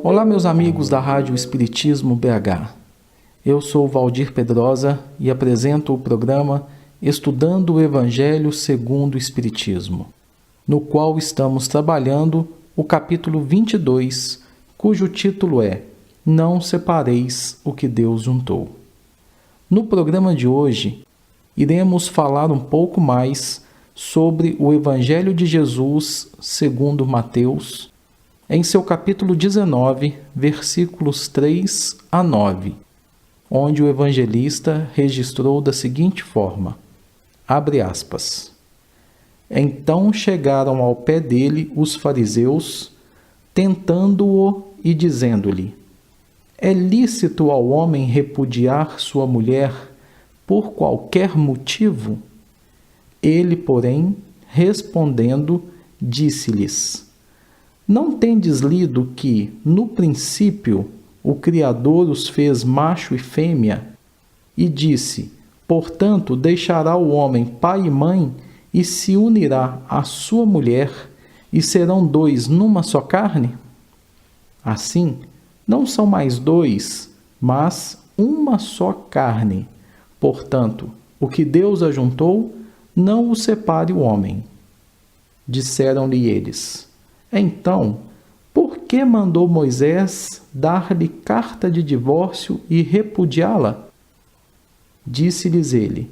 Olá, meus amigos da Rádio Espiritismo BH. Eu sou Valdir Pedrosa e apresento o programa Estudando o Evangelho segundo o Espiritismo, no qual estamos trabalhando o capítulo 22, cujo título é Não separeis o que Deus juntou. No programa de hoje, iremos falar um pouco mais sobre o Evangelho de Jesus segundo Mateus, em seu capítulo 19, versículos 3 a 9, onde o evangelista registrou da seguinte forma, abre aspas, Então chegaram ao pé dele os fariseus, tentando-o e dizendo-lhe, É lícito ao homem repudiar sua mulher por qualquer motivo? Ele, porém, respondendo, disse-lhes, Não tendes lido que, no princípio, o Criador os fez macho e fêmea, e disse, portanto, deixará o homem pai e mãe, e se unirá à sua mulher, e serão dois numa só carne? Assim, não são mais dois, mas uma só carne. Portanto, o que Deus ajuntou, não o separe o homem. Disseram-lhe eles, Então, por que mandou Moisés dar-lhe carta de divórcio e repudiá-la? Disse-lhes ele,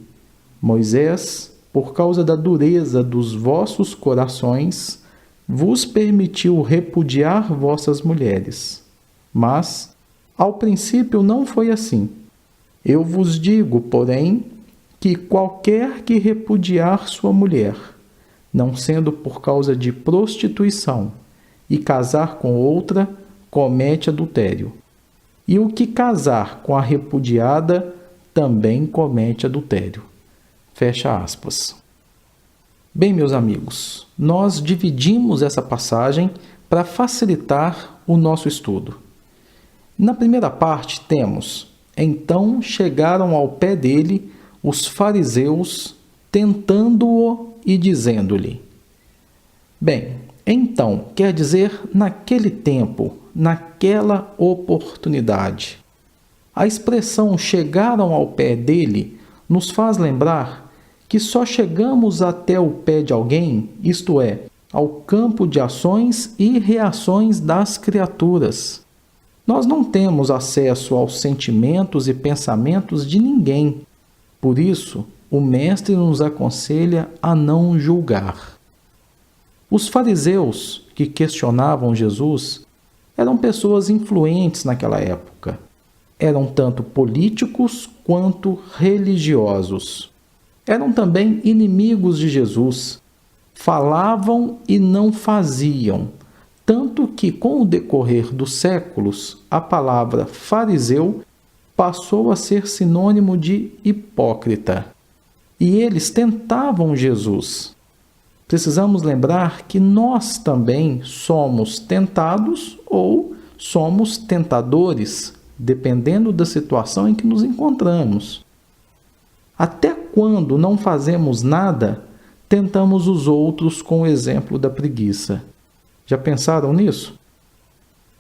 Moisés, por causa da dureza dos vossos corações, vos permitiu repudiar vossas mulheres. Mas, ao princípio não foi assim. Eu vos digo, porém, que qualquer que repudiar sua mulher, não sendo por causa de prostituição, e casar com outra, comete adultério. E o que casar com a repudiada, também comete adultério. Fecha aspas. Bem, meus amigos, nós dividimos essa passagem para facilitar o nosso estudo. Na primeira parte temos, Então chegaram ao pé dele os fariseus, tentando-o e dizendo-lhe. Bem, então quer dizer naquele tempo, naquela oportunidade. A expressão chegaram ao pé dele nos faz lembrar que só chegamos até o pé de alguém, isto é, ao campo de ações e reações das criaturas. Nós não temos acesso aos sentimentos e pensamentos de ninguém. Por isso, o Mestre nos aconselha a não julgar. Os fariseus que questionavam Jesus eram pessoas influentes naquela época. Eram tanto políticos quanto religiosos. Eram também inimigos de Jesus. Falavam e não faziam. Tanto que, com o decorrer dos séculos, a palavra fariseu passou a ser sinônimo de hipócrita. E eles tentavam Jesus. Precisamos lembrar que nós também somos tentados ou somos tentadores, dependendo da situação em que nos encontramos. Até quando não fazemos nada, tentamos os outros com o exemplo da preguiça. Já pensaram nisso?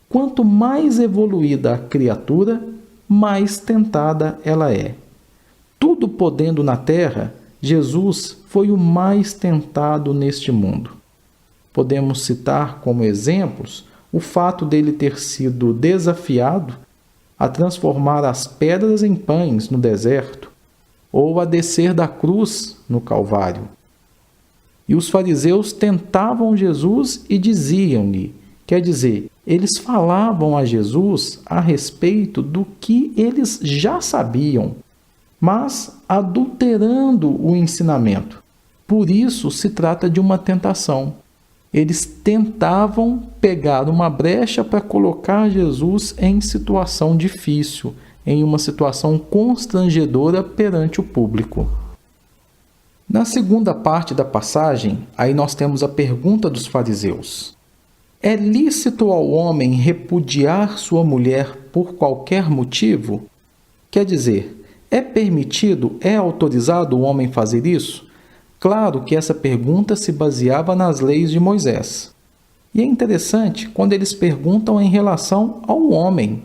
Quanto mais evoluída a criatura, mais tentada ela é. Tudo podendo na terra, Jesus foi o mais tentado neste mundo. Podemos citar como exemplos o fato dele ter sido desafiado a transformar as pedras em pães no deserto, ou a descer da cruz no Calvário. E os fariseus tentavam Jesus e diziam-lhe, quer dizer, eles falavam a Jesus a respeito do que eles já sabiam, mas adulterando o ensinamento. Por isso se trata de uma tentação. Eles tentavam pegar uma brecha para colocar Jesus em situação difícil, em uma situação constrangedora perante o público. Na segunda parte da passagem, aí nós temos a pergunta dos fariseus. É lícito ao homem repudiar sua mulher por qualquer motivo? Quer dizer, é permitido, é autorizado o homem fazer isso? Claro que essa pergunta se baseava nas leis de Moisés. E é interessante quando eles perguntam em relação ao homem.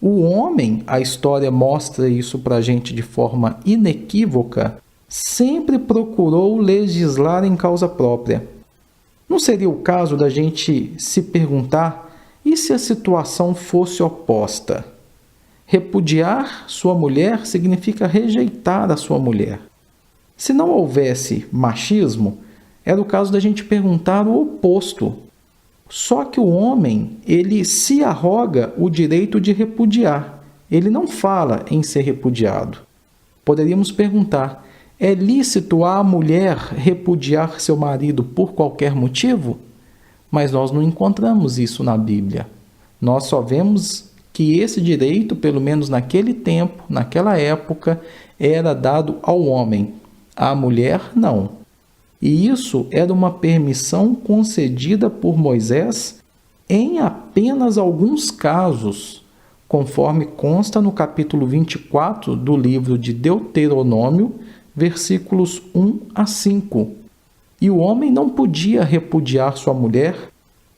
O homem, a história mostra isso para a gente de forma inequívoca, sempre procurou legislar em causa própria. Não seria o caso da gente se perguntar, e se a situação fosse oposta? Repudiar sua mulher significa rejeitar a sua mulher. Se não houvesse machismo, era o caso da gente perguntar o oposto. Só que o homem, ele se arroga o direito de repudiar. Ele não fala em ser repudiado. Poderíamos perguntar, é lícito a mulher repudiar seu marido por qualquer motivo? Mas nós não encontramos isso na Bíblia. Nós só vemos que esse direito, pelo menos naquele tempo, naquela época, era dado ao homem. À mulher, não. E isso era uma permissão concedida por Moisés em apenas alguns casos, conforme consta no capítulo 24 do livro de Deuteronômio, versículos 1 a 5. E o homem não podia repudiar sua mulher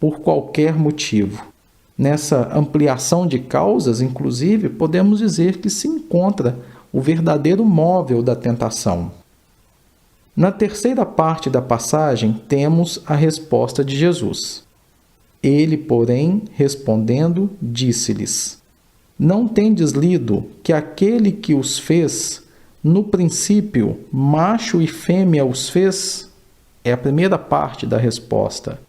por qualquer motivo. Nessa ampliação de causas, inclusive, podemos dizer que se encontra o verdadeiro móvel da tentação. Na terceira parte da passagem, temos a resposta de Jesus. Ele, porém, respondendo, disse-lhes: Não tendes lido que aquele que os fez, no princípio, macho e fêmea os fez? É a primeira parte da resposta.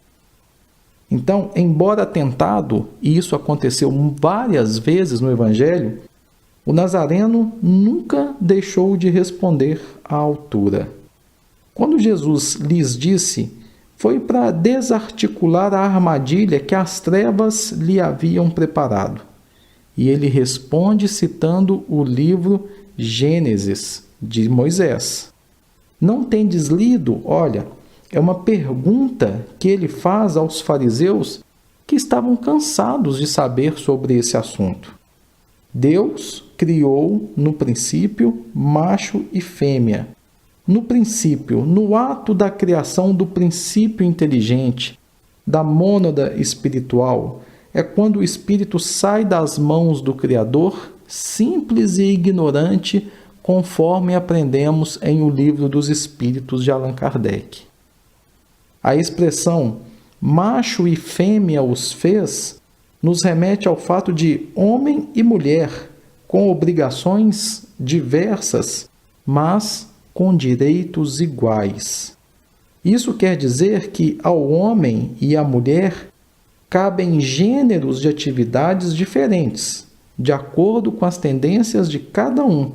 Então, embora tentado, e isso aconteceu várias vezes no Evangelho, o Nazareno nunca deixou de responder à altura. Quando Jesus lhes disse, foi para desarticular a armadilha que as trevas lhe haviam preparado. E ele responde citando o livro Gênesis, de Moisés. Não tendes lido? Olha, é uma pergunta que ele faz aos fariseus que estavam cansados de saber sobre esse assunto. Deus criou no princípio macho e fêmea. No princípio, no ato da criação do princípio inteligente, da mônada espiritual, é quando o espírito sai das mãos do Criador, simples e ignorante, conforme aprendemos em O Livro dos Espíritos de Allan Kardec. A expressão macho e fêmea os fez nos remete ao fato de homem e mulher, com obrigações diversas, mas com direitos iguais. Isso quer dizer que ao homem e à mulher cabem gêneros de atividades diferentes, de acordo com as tendências de cada um,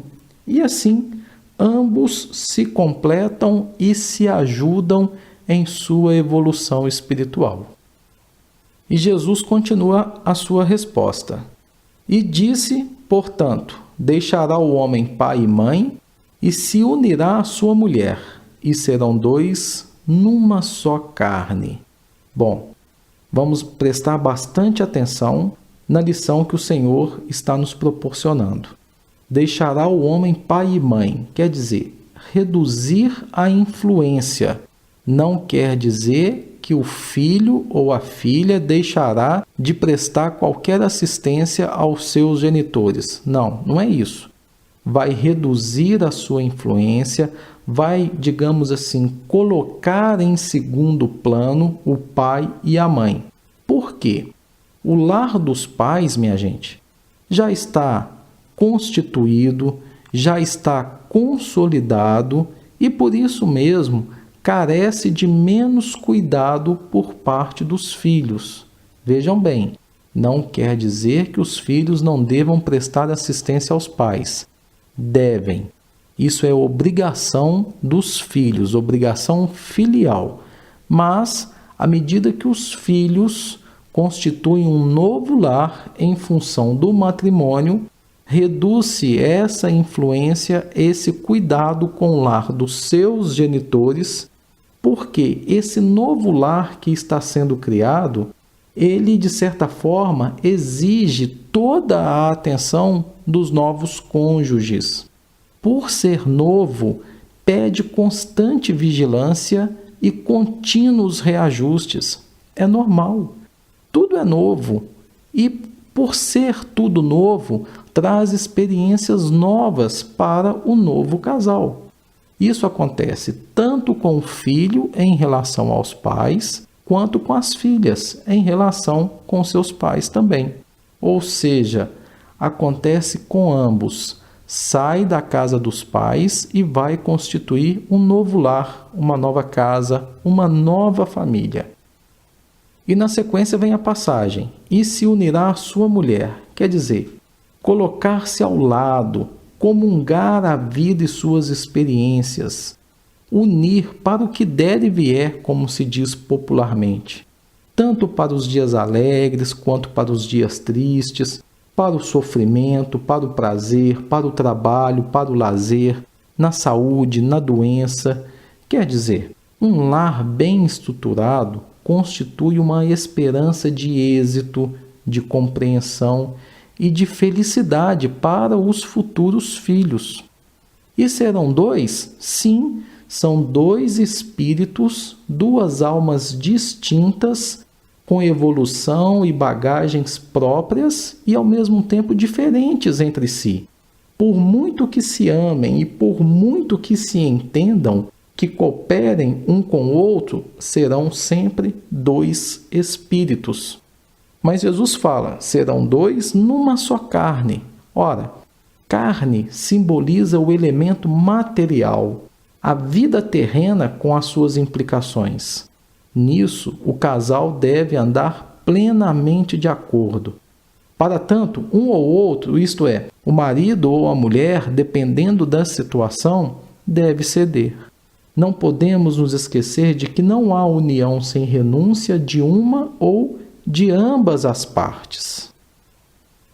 e assim ambos se completam e se ajudam em sua evolução espiritual. E Jesus continua a sua resposta. E disse, portanto, deixará o homem pai e mãe, e se unirá à sua mulher, e serão dois numa só carne. Bom, vamos prestar bastante atenção na lição que o Senhor está nos proporcionando. Deixará o homem pai e mãe, quer dizer, reduzir a influência. Não quer dizer que o filho ou a filha deixará de prestar qualquer assistência aos seus genitores. Não, não é isso. Vai reduzir a sua influência, vai, digamos assim, colocar em segundo plano o pai e a mãe. Por quê? O lar dos pais, minha gente, já está constituído, já está consolidado e por isso mesmo carece de menos cuidado por parte dos filhos. Vejam bem, não quer dizer que os filhos não devam prestar assistência aos pais. Devem. Isso é obrigação dos filhos, obrigação filial. Mas, à medida que os filhos constituem um novo lar em função do matrimônio, reduz-se essa influência, esse cuidado com o lar dos seus genitores, porque esse novo lar que está sendo criado, ele, de certa forma, exige toda a atenção dos novos cônjuges. Por ser novo, pede constante vigilância e contínuos reajustes. É normal. Tudo é novo e, por ser tudo novo, traz experiências novas para o novo casal. Isso acontece tanto com o filho em relação aos pais, quanto com as filhas em relação com seus pais também. Ou seja, acontece com ambos. Sai da casa dos pais e vai constituir um novo lar, uma nova casa, uma nova família. E na sequência vem a passagem: e se unirá à sua mulher, quer dizer, colocar-se ao lado, comungar a vida e suas experiências, unir para o que der e vier, como se diz popularmente, tanto para os dias alegres quanto para os dias tristes, para o sofrimento, para o prazer, para o trabalho, para o lazer, na saúde, na doença. Quer dizer, um lar bem estruturado constitui uma esperança de êxito, de compreensão e de felicidade para os futuros filhos. E serão dois? Sim, são dois espíritos, duas almas distintas, com evolução e bagagens próprias e ao mesmo tempo diferentes entre si. Por muito que se amem e por muito que se entendam, que cooperem um com o outro, serão sempre dois espíritos. Mas Jesus fala, serão dois numa só carne. Ora, carne simboliza o elemento material, a vida terrena com as suas implicações. Nisso, o casal deve andar plenamente de acordo. Para tanto, um ou outro, isto é, o marido ou a mulher, dependendo da situação, deve ceder. Não podemos nos esquecer de que não há união sem renúncia de uma ou de ambas as partes.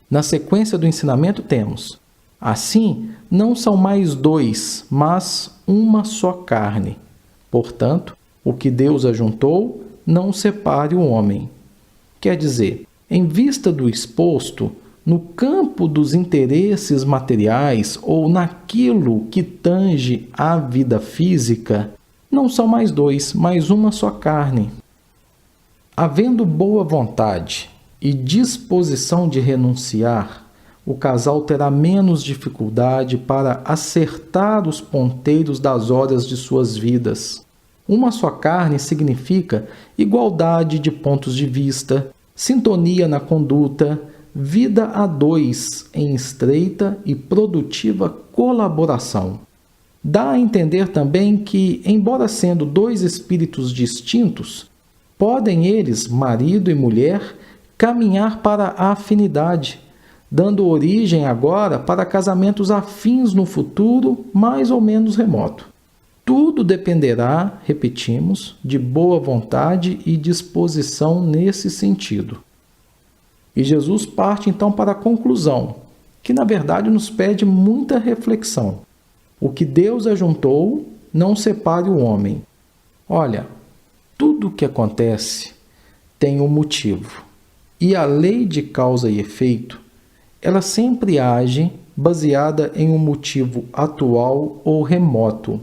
Na sequência do ensinamento temos: assim, não são mais dois, mas uma só carne. Portanto, o que Deus ajuntou, não separe o homem. Quer dizer, em vista do exposto, no campo dos interesses materiais ou naquilo que tange à vida física, não são mais dois, mas uma só carne. Havendo boa vontade e disposição de renunciar, o casal terá menos dificuldade para acertar os ponteiros das horas de suas vidas. Uma só carne significa igualdade de pontos de vista, sintonia na conduta, vida a dois em estreita e produtiva colaboração. Dá a entender também que, embora sendo dois espíritos distintos, podem eles, marido e mulher, caminhar para a afinidade, dando origem agora para casamentos afins no futuro mais ou menos remoto. Tudo dependerá, repetimos, de boa vontade e disposição nesse sentido. E Jesus parte então para a conclusão, que na verdade nos pede muita reflexão. O que Deus ajuntou, não separe o homem. Olha, tudo o que acontece tem um motivo. E a lei de causa e efeito, ela sempre age baseada em um motivo atual ou remoto.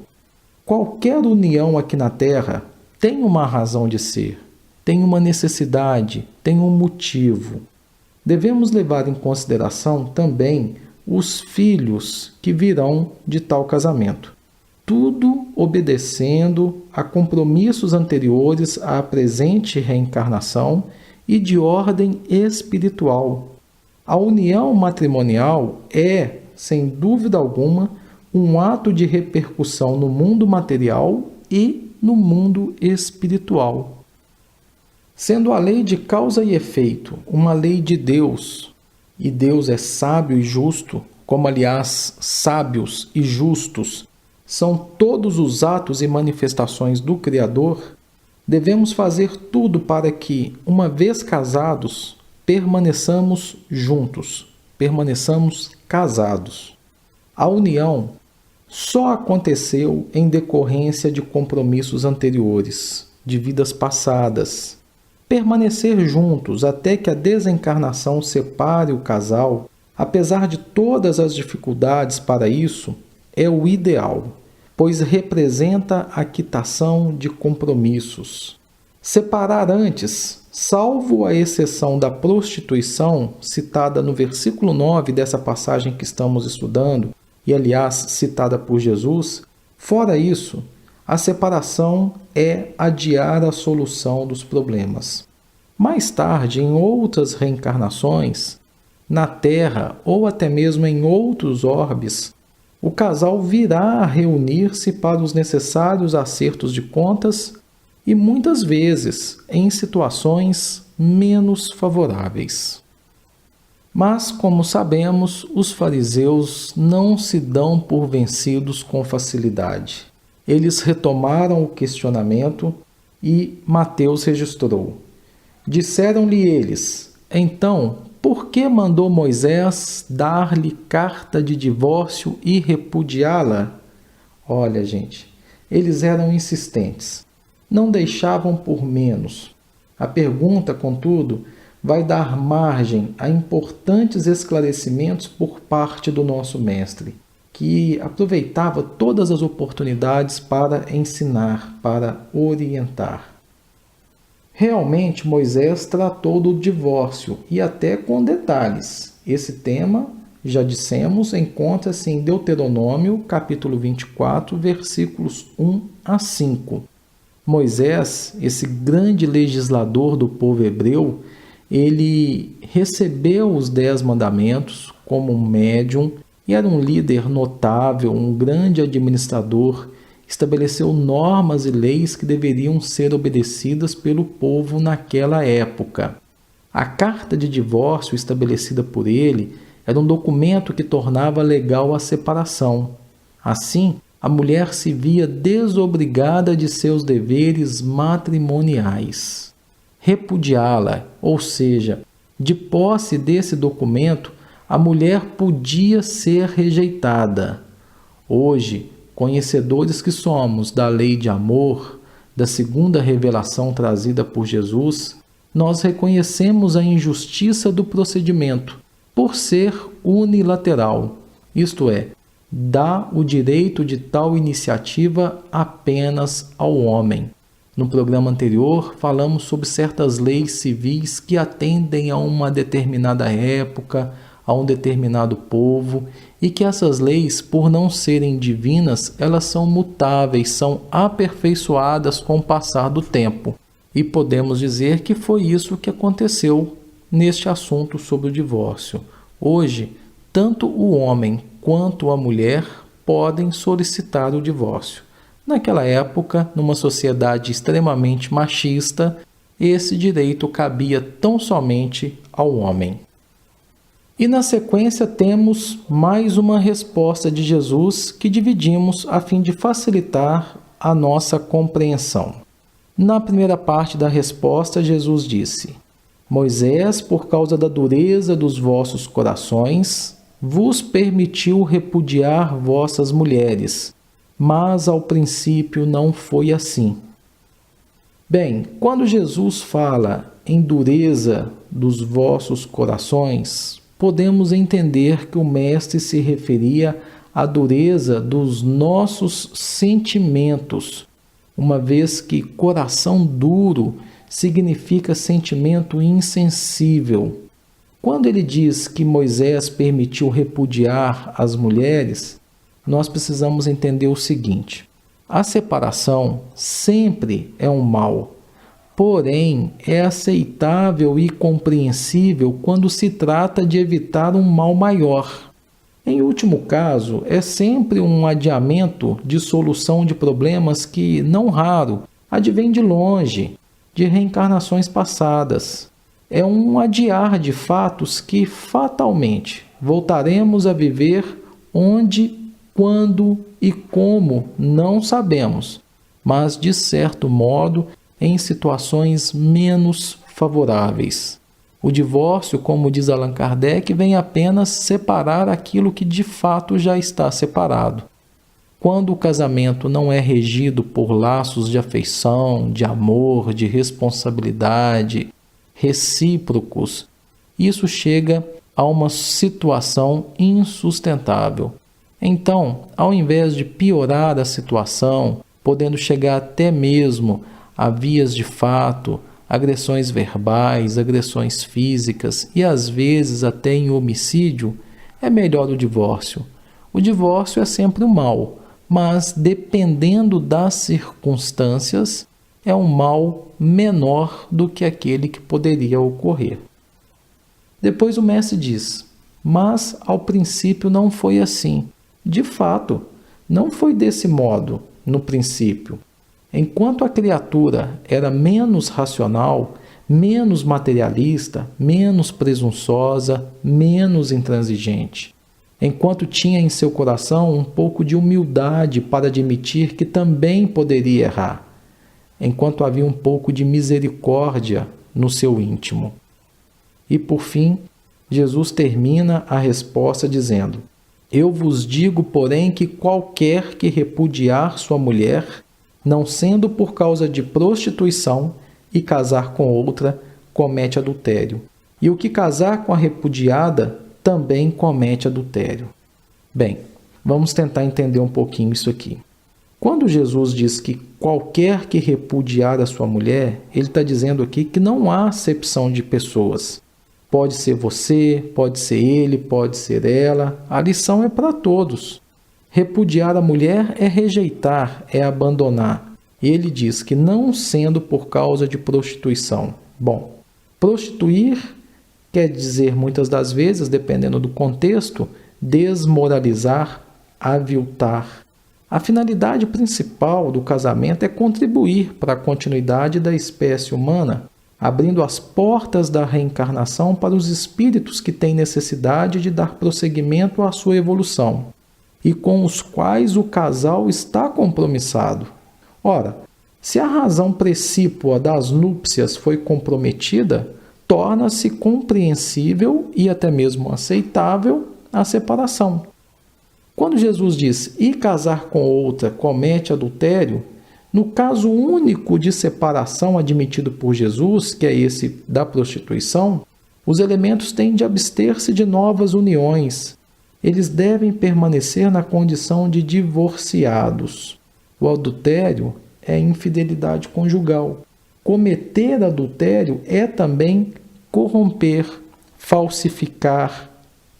Qualquer união aqui na Terra tem uma razão de ser, tem uma necessidade, tem um motivo. Devemos levar em consideração também os filhos que virão de tal casamento. Tudo obedecendo a compromissos anteriores à presente reencarnação e de ordem espiritual. A união matrimonial é, sem dúvida alguma, um ato de repercussão no mundo material e no mundo espiritual. Sendo a lei de causa e efeito uma lei de Deus, e Deus é sábio e justo, como aliás sábios e justos são todos os atos e manifestações do Criador, devemos fazer tudo para que, uma vez casados, permaneçamos juntos, permaneçamos casados. A união só aconteceu em decorrência de compromissos anteriores, de vidas passadas. permanecer juntos até que a desencarnação separe o casal, apesar de todas as dificuldades para isso, é o ideal, pois representa a quitação de compromissos. Separar antes, salvo a exceção da prostituição, citada no versículo 9 dessa passagem que estamos estudando, e aliás citada por Jesus, fora isso, a separação é adiar a solução dos problemas. Mais tarde, em outras reencarnações, na Terra ou até mesmo em outros orbes, o casal virá a reunir-se para os necessários acertos de contas e muitas vezes em situações menos favoráveis. Mas, como sabemos, os fariseus não se dão por vencidos com facilidade. Eles retomaram o questionamento e Mateus registrou. Disseram-lhe eles: então, por que mandou Moisés dar-lhe carta de divórcio e repudiá-la? Olha, gente, eles eram insistentes. Não deixavam por menos. A pergunta, contudo, vai dar margem a importantes esclarecimentos por parte do nosso mestre, que aproveitava todas as oportunidades para ensinar, para orientar. Realmente, Moisés tratou do divórcio e até com detalhes. Esse tema, já dissemos, encontra-se em Deuteronômio, capítulo 24, versículos 1 a 5. Moisés, esse grande legislador do povo hebreu, ele recebeu os 10 mandamentos como um médium e era um líder notável, um grande administrador. Estabeleceu normas e leis que deveriam ser obedecidas pelo povo naquela época. A carta de divórcio estabelecida por ele era um documento que tornava legal a separação. Assim, a mulher se via desobrigada de seus deveres matrimoniais. Repudiá-la, ou seja, de posse desse documento, a mulher podia ser rejeitada. Hoje, conhecedores que somos da lei de amor, da segunda revelação trazida por Jesus, nós reconhecemos a injustiça do procedimento por ser unilateral, isto é, dá o direito de tal iniciativa apenas ao homem. No programa anterior, falamos sobre certas leis civis que atendem a uma determinada época, a um determinado povo, e que essas leis, por não serem divinas, elas são mutáveis, são aperfeiçoadas com o passar do tempo. E podemos dizer que foi isso que aconteceu neste assunto sobre o divórcio. Hoje, tanto o homem quanto a mulher podem solicitar o divórcio. Naquela época, numa sociedade extremamente machista, esse direito cabia tão somente ao homem. E na sequência temos mais uma resposta de Jesus que dividimos a fim de facilitar a nossa compreensão. Na primeira parte da resposta, Jesus disse: Moisés, por causa da dureza dos vossos corações, vos permitiu repudiar vossas mulheres, mas ao princípio não foi assim. Bem, quando Jesus fala em dureza dos vossos corações, podemos entender que o Mestre se referia à dureza dos nossos sentimentos, uma vez que coração duro significa sentimento insensível. Quando ele diz que Moisés permitiu repudiar as mulheres, nós precisamos entender o seguinte: a separação sempre é um mal. Porém, é aceitável e compreensível quando se trata de evitar um mal maior. Em último caso, é sempre um adiamento de solução de problemas que, não raro, advém de longe, de reencarnações passadas. É um adiar de fatos que, fatalmente, voltaremos a viver onde, quando e como não sabemos, mas, de certo modo, em situações menos favoráveis. O divórcio, como diz Allan Kardec, vem apenas separar aquilo que de fato já está separado. quando o casamento não é regido por laços de afeição, de amor, de responsabilidade, recíprocos, isso chega a uma situação insustentável. Então, ao invés de piorar a situação, podendo chegar até mesmo a vias de fato, agressões verbais, agressões físicas e às vezes até em homicídio, é melhor o divórcio. O divórcio é sempre um mal, mas dependendo das circunstâncias, é um mal menor do que aquele que poderia ocorrer. Depois o mestre diz: mas ao princípio não foi assim. De fato, não foi desse modo no princípio. Enquanto a criatura era menos racional, menos materialista, menos presunçosa, menos intransigente. Enquanto tinha em seu coração um pouco de humildade para admitir que também poderia errar. Enquanto havia um pouco de misericórdia no seu íntimo. E por fim, Jesus termina a resposta dizendo: eu vos digo, porém, que qualquer que repudiar sua mulher, não sendo por causa de prostituição, e casar com outra, comete adultério. E o que casar com a repudiada, também comete adultério. Bem, vamos tentar entender um pouquinho isso aqui. Quando Jesus diz que qualquer que repudiar a sua mulher, ele está dizendo aqui que não há acepção de pessoas. Pode ser você, pode ser ele, pode ser ela. A lição é para todos. Repudiar a mulher é rejeitar, é abandonar. E ele diz que não sendo por causa de prostituição. Bom, prostituir quer dizer muitas das vezes, dependendo do contexto, desmoralizar, aviltar. A finalidade principal do casamento é contribuir para a continuidade da espécie humana, abrindo as portas da reencarnação para os espíritos que têm necessidade de dar prosseguimento à sua evolução e com os quais o casal está compromissado. Ora, se a razão precípua das núpcias foi comprometida, torna-se compreensível e até mesmo aceitável a separação. Quando Jesus diz "e casar com outra comete adultério", no caso único de separação admitido por Jesus, que é esse da prostituição, os elementos têm de abster-se de novas uniões. Eles devem permanecer na condição de divorciados. O adultério é infidelidade conjugal. Cometer adultério é também corromper, falsificar,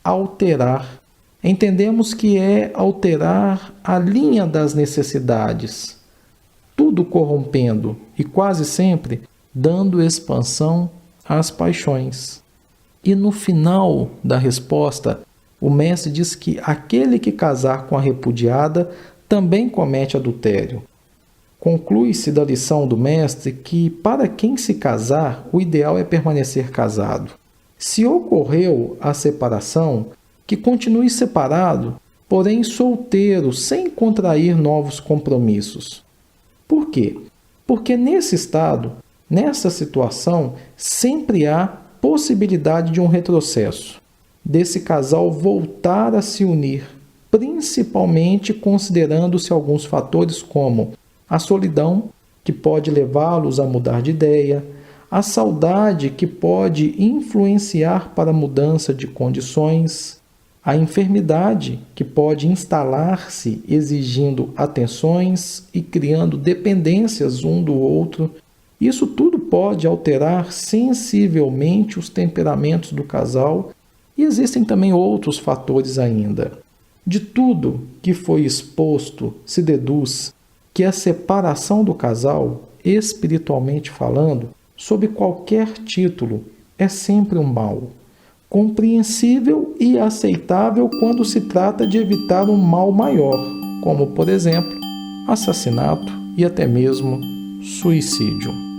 alterar. Entendemos que é alterar a linha das necessidades, tudo corrompendo e quase sempre dando expansão às paixões. E no final da resposta, o mestre diz que aquele que casar com a repudiada também comete adultério. Conclui-se da lição do mestre que, para quem se casar, o ideal é permanecer casado. Se ocorreu a separação, que continue separado, porém solteiro, sem contrair novos compromissos. Por quê? Porque nesse estado, nessa situação, sempre há possibilidade de um retrocesso, desse casal voltar a se unir, principalmente considerando-se alguns fatores como a solidão, que pode levá-los a mudar de ideia, a saudade, que pode influenciar para a mudança de condições, a enfermidade, que pode instalar-se exigindo atenções e criando dependências um do outro. Isso tudo pode alterar sensivelmente os temperamentos do casal e existem também outros fatores ainda. De tudo que foi exposto, se deduz que a separação do casal, espiritualmente falando, sob qualquer título, é sempre um mal, compreensível e aceitável quando se trata de evitar um mal maior, como, por exemplo, assassinato e até mesmo suicídio.